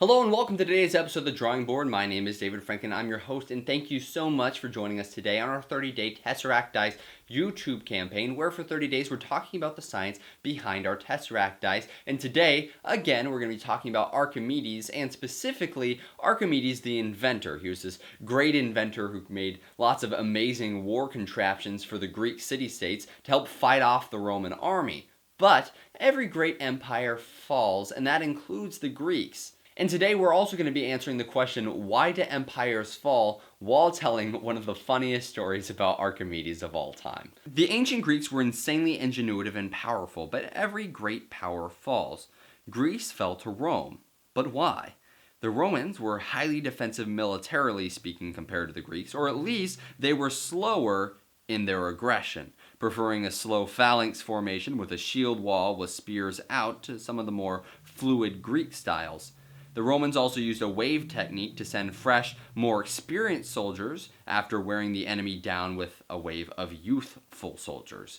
Hello and welcome to today's episode of The Drawing Board. My name is David Franklin. I'm your host, and thank you so much for joining us today on our 30-day Tesseract Dice YouTube campaign, where for 30 days we're talking about the science behind our Tesseract dice. And today, again, we're going to be talking about Archimedes, and specifically Archimedes the inventor. He was this great inventor who made lots of amazing war contraptions for the Greek city-states to help fight off the Roman army. But every great empire falls, and that includes the Greeks. And today we're also going to be answering the question, why do empires fall, while telling one of the funniest stories about Archimedes of all time. The ancient Greeks were insanely ingenuitive and powerful, but every great power falls. Greece fell to Rome. But why? The Romans were highly defensive militarily speaking compared to the Greeks, or at least they were slower in their aggression, preferring a slow phalanx formation with a shield wall with spears out to some of the more fluid Greek styles. The Romans also used a wave technique to send fresh, more experienced soldiers after wearing the enemy down with a wave of youthful soldiers.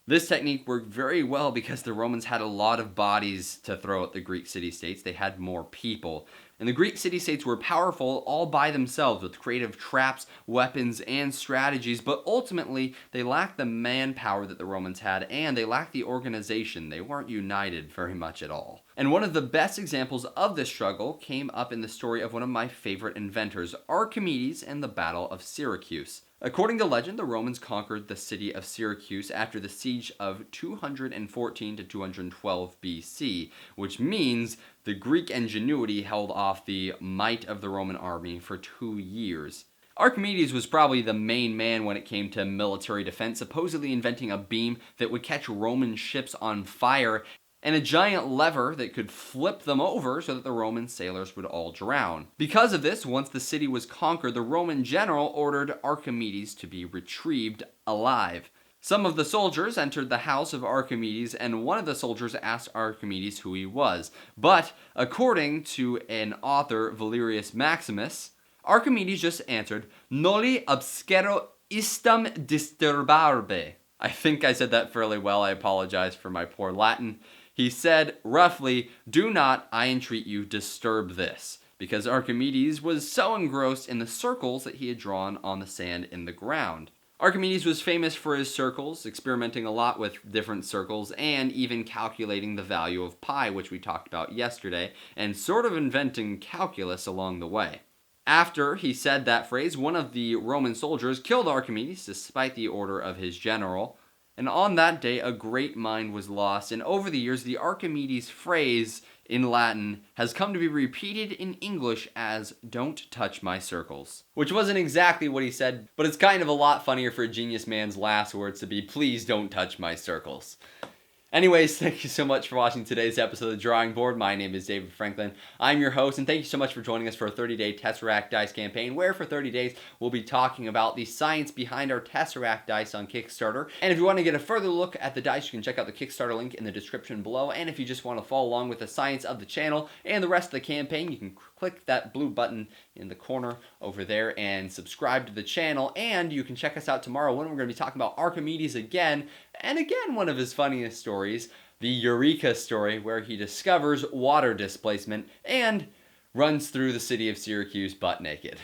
This technique worked very well because the Romans had a lot of bodies to throw at the Greek city-states. They had more people. And the Greek city-states were powerful all by themselves with creative traps, weapons, and strategies, but ultimately they lacked the manpower that the Romans had, and they lacked the organization. They weren't united very much at all. And one of the best examples of this struggle came up in the story of one of my favorite inventors, Archimedes and the Battle of Syracuse. According to legend, the Romans conquered the city of Syracuse after the siege of 214 to 212 BC, which means the Greek ingenuity held off the might of the Roman army for 2 years. Archimedes was probably the main man when it came to military defense, supposedly inventing a beam that would catch Roman ships on fire and a giant lever that could flip them over so that the Roman sailors would all drown. Because of this, once the city was conquered, the Roman general ordered Archimedes to be retrieved alive. Some of the soldiers entered the house of Archimedes, and one of the soldiers asked Archimedes who he was. But, according to an author, Valerius Maximus, Archimedes just answered, "Noli obscero istam disturbarbe." I think I said that fairly well. I apologize for my poor Latin. He said, roughly, "Do not, I entreat you, disturb this," because Archimedes was so engrossed in the circles that he had drawn on the sand in the ground. Archimedes was famous for his circles, experimenting a lot with different circles, and even calculating the value of pi, which we talked about yesterday, and sort of inventing calculus along the way. After he said that phrase, one of the Roman soldiers killed Archimedes despite the order of his general. And on that day, a great mind was lost, and over the years, the Archimedes phrase in Latin has come to be repeated in English as, "Don't touch my circles." Which wasn't exactly what he said, but it's kind of a lot funnier for a genius man's last words to be, "Please don't touch my circles." Anyways, thank you so much for watching today's episode of The Drawing Board. My name is David Franklin. I'm your host, and thank you so much for joining us for a 30-day Tesseract Dice campaign, where for 30 days we'll be talking about the science behind our Tesseract dice on Kickstarter. And if you want to get a further look at the dice, you can check out the Kickstarter link in the description below. And if you just want to follow along with the science of the channel and the rest of the campaign, you can click that blue button in the corner over there and subscribe to the channel. And you can check us out tomorrow when we're going to be talking about Archimedes again, and again one of his funniest stories, the Eureka story, where he discovers water displacement and runs through the city of Syracuse butt naked.